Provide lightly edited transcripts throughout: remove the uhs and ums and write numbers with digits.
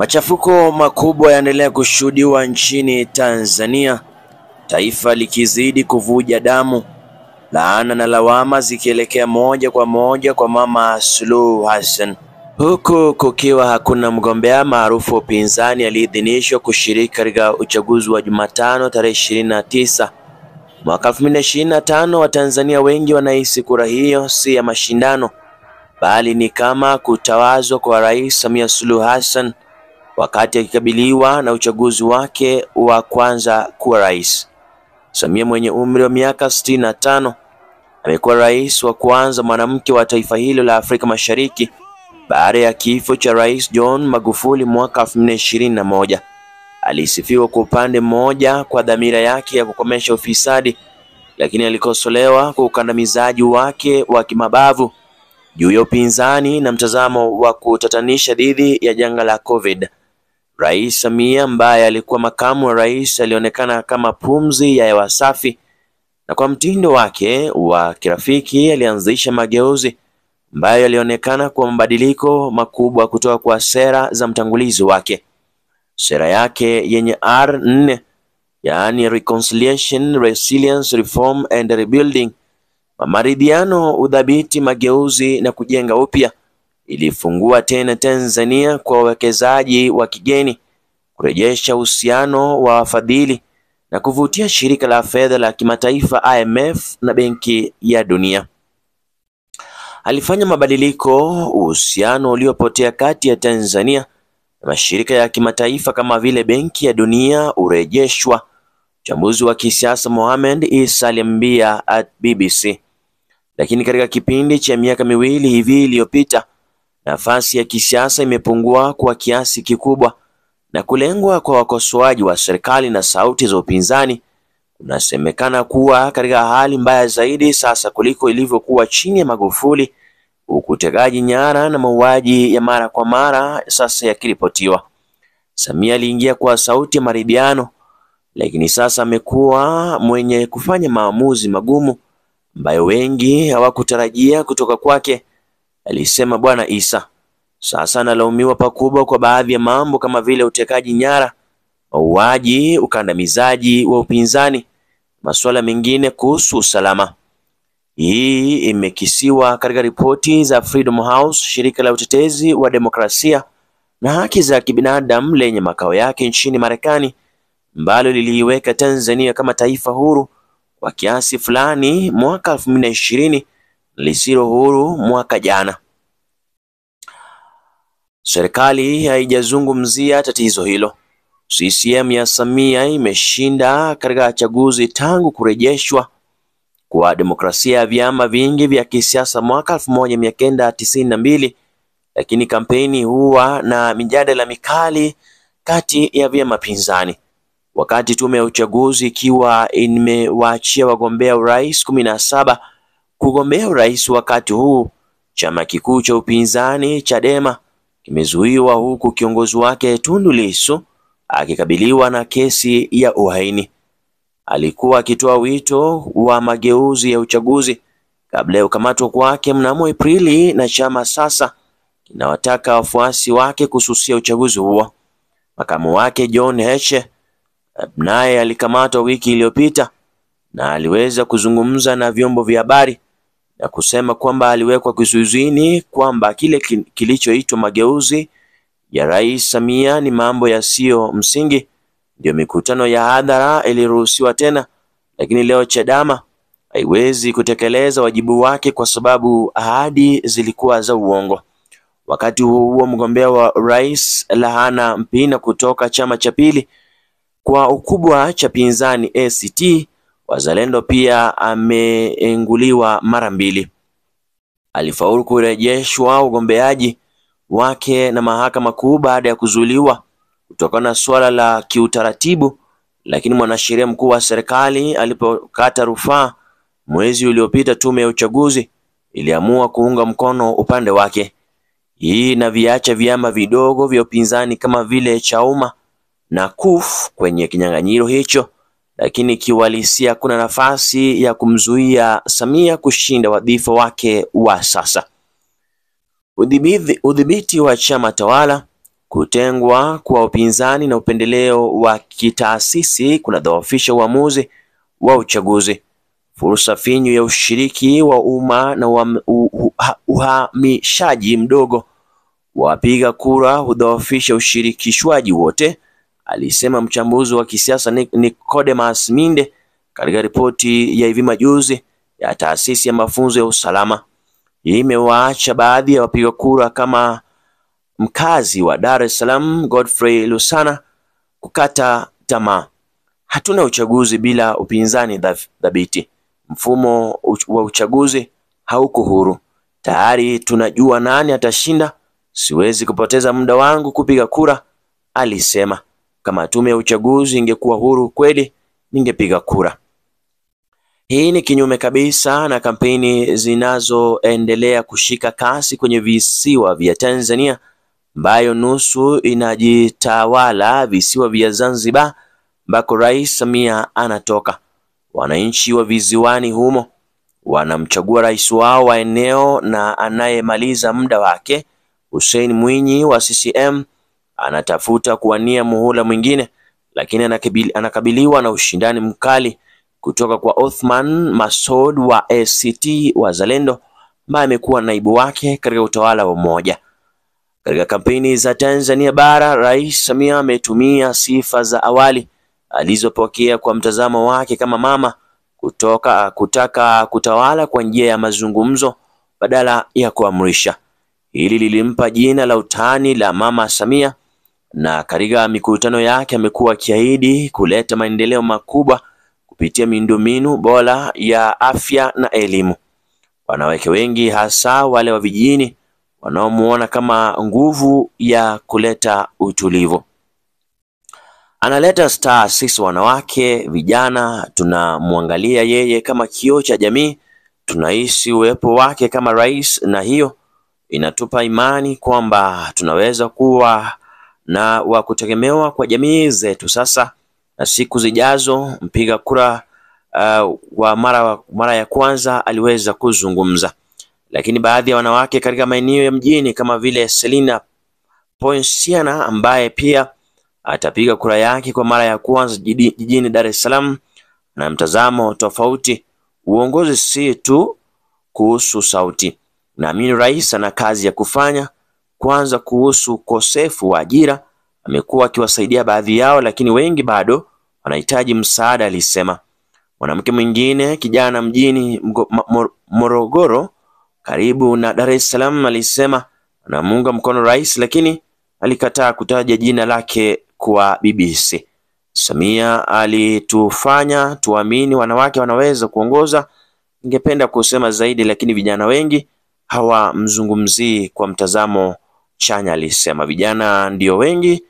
Machafuko makubwa yaendelea kushuhudiwa nchini Tanzania, taifa likizidi kuvuja damu, laana na lawama zikielekea moja kwa moja kwa Mama Suluhu Hassan, huku kukiwa hakuna mgombea maarufu wa upinzani aliyeidhinishwa kushiriki katika uchaguzi wa Jumatano tarehe 29 mwaka 2025. Watanzania wengi wanahisi kura hiyo si ya mashindano, bali ni kama kutawazwa kwa Rais Samia Suluhu Hassan wakati akikabiliwa na uchaguzi wake wa kwanza kuwa rais. Samia mwenye umri wa miaka 65 amekuwa rais wa kwanza mwanamke wa taifa hilo la Afrika Mashariki baada ya kifo cha Rais John Magufuli mwaka 2021. Alisifiwa kwa upande mmoja kwa dhamira yake ya kukomesha ufisadi, lakini alikosolewa kwa ukandamizaji wake wa kimabavu juu ya upinzani na mtazamo wa kutatanisha dhidi ya janga la COVID. Rais Samia ambaye alikuwa makamu wa rais alionekana kama pumzi ya hewa safi, na kwa mtindo wake wa kirafiki alianzisha mageuzi ambayo yalionekana kwa mabadiliko makubwa kutoka kwa sera za mtangulizi wake. Sera yake yenye R4, yaani Reconciliation, Resilience, Reform and Rebuilding, maridhiano, udhabiti, mageuzi na kujenga upya, ilifungua tena Tanzania kwa wawekezaji wa kigeni, kurejesha uhusiano wa wafadhili na kuvutia shirika la fedha la kimataifa IMF na Benki ya Dunia. Alifanya mabadiliko, uhusiano uliopotea kati ya Tanzania na mashirika ya kimataifa kama vile Benki ya Dunia urejeshwa. Mchambuzi wa kisiasa Mohamed Isa aliambia at BBC. Lakini katika kipindi cha miaka miwili hivi iliyopita, nafasi ya kisiasa imepungua kwa kiasi kikubwa, na kulengwa kwa wakosoaji wa serikali na sauti za upinzani kunasemekana kuwa katika hali mbaya zaidi sasa kuliko ilivyokuwa chini ya Magufuli, huku utekaji nyara na mauaji ya mara kwa mara sasa yakiripotiwa. Samia aliingia kwa sauti ya maridhiano, lakini sasa amekuwa mwenye kufanya maamuzi magumu ambayo wengi hawakutarajia kutoka kwake, alisema Bwana Isa. Sasa analaumiwa pakubwa kwa baadhi ya mambo kama vile utekaji nyara, mauaji, ukandamizaji wa upinzani, masuala mengine kuhusu usalama. Hii imekisiwa katika ripoti za Freedom House, shirika la utetezi wa demokrasia na haki za kibinadamu lenye makao yake nchini Marekani, ambalo liliiweka Tanzania kama taifa huru kwa kiasi fulani mwaka 2020 lisilo huru mwaka jana. Serikali haijazungumzia tatizo hilo. CCM ya Samia imeshinda katika chaguzi tangu kurejeshwa kwa demokrasia ya vyama vingi vya kisiasa mwaka 1992, lakini kampeni huwa na mijadala mikali kati ya vyama pinzani. Wakati tume ya uchaguzi ikiwa imewaachia wagombea urais 17 kugombea urais, wakati huu chama kikuu cha upinzani Chadema kimezuiwa, huku kiongozi wake Tundu Lissu akikabiliwa na kesi ya uhaini. Alikuwa akitoa wito wa mageuzi ya uchaguzi kabla ya kukamatwa kwake mnamo Aprili, na chama sasa kinawataka wafuasi wake kususia uchaguzi huo. Makamu wake John Heche naye alikamatwa wiki iliyopita na aliweza kuzungumza na vyombo vya habari na kusema kwamba aliwekwa kizuizini, kwamba kile kilichoitwa mageuzi ya Rais Samia ni mambo yasiyo msingi. Ndio mikutano ya hadhara iliruhusiwa tena, lakini leo Chadema haiwezi kutekeleza wajibu wake kwa sababu ahadi zilikuwa za uongo. Wakati huo mgombea wa rais Lahana Mpina kutoka chama cha pili kwa ukubwa cha pinzani ACT Wazalendo pia ameenguliwa mara mbili. Alifaulu kurejeshwa ugombeaji wake na mahakama kuu baada ya kuzuiliwa kutokana na swala la kiutaratibu, lakini mwanasheria mkuu wa serikali alipokata rufaa mwezi uliopita, tume ya uchaguzi iliamua kuunga mkono upande wake. Hii na viacha vyama vidogo vya upinzani kama vile Chauma na CUF kwenye kinyang'anyiro hicho, lakini kiuhalisia kuna nafasi ya kumzuia Samia kushinda wadhifa wake wa sasa. Udhibiti wa chama tawala Kutengwa kwa upinzani na upendeleo wa kitaasisi kunadhoofisha uamuzi wa uchaguzi. Fursa finyu ya ushiriki wa umma na uhamishaji mdogo wapiga kura hudhoofisha ushirikishwaji wote, alisema mchambuzi wa kisiasa Nicodemus Minde katika ripoti ya hivi majuzi ya taasisi ya mafunzo ya usalama. Hii imewaacha baadhi ya wapiga kura kama mkazi wa Dar es Salaam Godfrey Lusana kukata tamaa. Hatuna uchaguzi bila upinzani dhabiti. Mfumo wa uchaguzi hauko huru. Tayari tunajua nani atashinda. Siwezi kupoteza muda wangu kupiga kura, alisema. Kama tume ya uchaguzi ingekuwa huru kweli, ningepiga kura. Hii ni kinyume kabisa na kampeni zinazoendelea kushika kasi kwenye visiwa vya Tanzania, ambayo nusu inajitawala visiwa vya Zanzibar ambako Rais Samia anatoka. Wananchi wa visiwani humo wanamchagua rais wao wa eneo na anayemaliza muda wake. Hussein Mwinyi wa CCM anatafuta kuwania muhula mwingine, lakini anakabiliwa na ushindani mkali kutoka kwa Othman Masoud wa ACT Wazalendo, ambaye amekuwa naibu wake katika utawala wa umoja. Katika kampeni za Tanzania bara, Rais Samia ametumia sifa za awali alizopokea kwa mtazamo wake kama mama kutaka kutawala kwa njia ya mazungumzo badala ya kuamrisha. Hili lilimpa jina la utani la Mama Samia, na katika mikutano yake amekuwa akiahidi kuleta maendeleo makubwa kupitia miundombinu bora ya afya na elimu. Wanawake wengi, hasa wale wa vijijini, wanaomuona kama nguvu ya kuleta utulivu. Analeta star sisi wanawake vijana, tunamwangalia yeye kama kioo cha jamii, tunahisi uwepo wake kama rais, na hiyo inatupa imani kwamba tunaweza kuwa na wa kutegemewa kwa jamii zetu sasa na siku zijazo. Mpiga kura wa mara ya kwanza aliweza kuzungumza, lakini baadhi ya wanawake katika maeneo ya mjini kama vile Selina Poinsiana, ambaye pia atapiga kura yake kwa mara ya kwanza jijini Dar es Salaam, na mtazamo tofauti. Uongozi si tu kuhusu sauti. Naamini rais ana kazi ya kufanya. Kwanza, kuhusu ukosefu wa ajira, amekuwa akiwasaidia baadhi yao, lakini wengi bado wanahitaji msaada, alisema. Mwanamke mwingine kijana mjini Morogoro karibu na Dar es Salaam alisema anamuunga mkono rais, lakini alikataa kutaja jina lake kwa BBC. Samia alitufanya tuamini wanawake wanaweza kuongoza. Ningependa kusema zaidi, lakini vijana wengi hawamzungumzii kwa mtazamo chanya, alisema. Vijana ndio wengi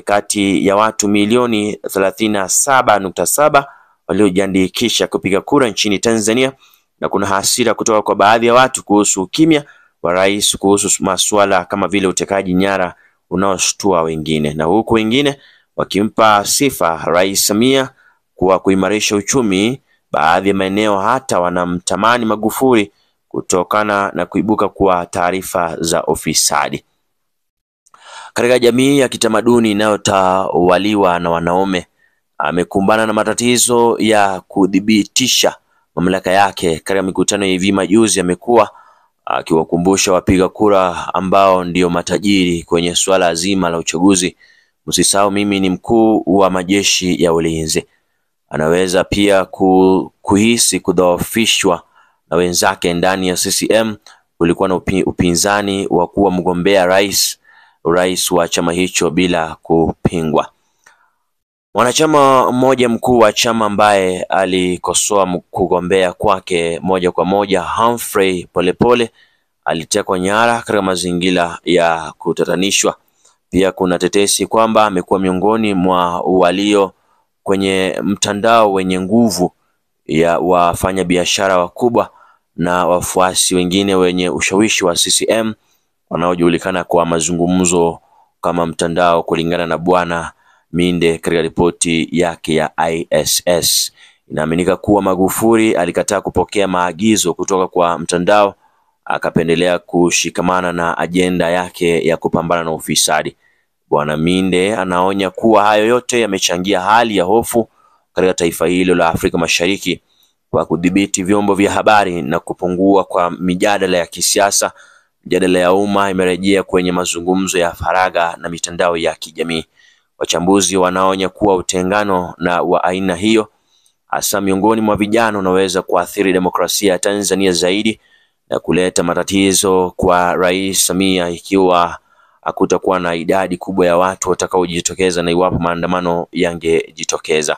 kati ya watu milioni 37.7 waliojiandikisha kupiga kura nchini Tanzania, na kuna hasira kutoka kwa baadhi ya watu kuhusu ukimya wa rais kuhusu masuala kama vile utekaji nyara unaoshtua wengine, na huku wengine wakimpa sifa Rais Samia kwa kuimarisha uchumi. Baadhi ya maeneo hata wanamtamani Magufuli kutokana na kuibuka kwa taarifa za ufisadi. Katika jamii ya kitamaduni inayotawaliwa na wanaume, amekumbana na matatizo ya kudhibitisha mamlaka yake. Katika mikutano ya hivi majuzi amekuwa akiwakumbusha wapiga kura ambao ndio matajiri kwenye suala zima la uchaguzi, msisahau mimi ni mkuu wa majeshi ya ulinzi. Anaweza pia kuhisi kudhoofishwa na wenzake ndani ya CCM. Kulikuwa na upinzani wa kuwa mgombea rais wa chama hicho bila kupingwa. Mwanachama mmoja mkuu wa chama ambaye alikosoa kugombea kwake moja kwa moja, Humphrey Polepole, alitekwa nyara katika mazingira ya kutatanishwa. Pia kuna tetesi kwamba amekuwa miongoni mwa walio kwenye mtandao wenye nguvu ya wafanya biashara wakubwa na wafuasi wengine wenye ushawishi wa CCM wanaojulikana kwa mazungumzo kama mtandao, kulingana na Bwana Minde katika ripoti yake ya ISS. Inaaminika kuwa Magufuli alikataa kupokea maagizo kutoka kwa mtandao, akapendelea kushikamana na ajenda yake ya kupambana na ufisadi. Bwana Minde anaonya kuwa hayo yote yamechangia hali ya hofu katika taifa hilo la Afrika Mashariki kwa kudhibiti vyombo vya habari na kupungua kwa mijadala ya kisiasa. Mijadala ya umma imerejea kwenye mazungumzo ya faragha na mitandao ya kijamii. Wachambuzi wanaonya kuwa utengano na wa aina hiyo, hasa miongoni mwa vijana, unaweza kuathiri demokrasia ya Tanzania zaidi na kuleta matatizo kwa Rais Samia ikiwa hakutakuwa na idadi kubwa ya watu watakaojitokeza na iwapo maandamano yangejitokeza.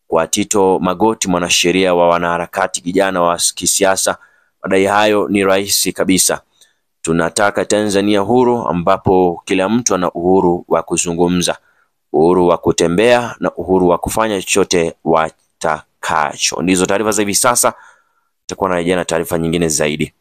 Kwa Tito Magoti, mwanasheria wa wanaharakati kijana wa kisiasa, madai hayo ni rahisi kabisa. Tunataka Tanzania huru ambapo kila mtu ana uhuru wa kuzungumza, uhuru wa kutembea na uhuru wa kufanya chochote watakacho. Ndizo taarifa za hivi sasa. Tutakuwa na taarifa nyingine zaidi.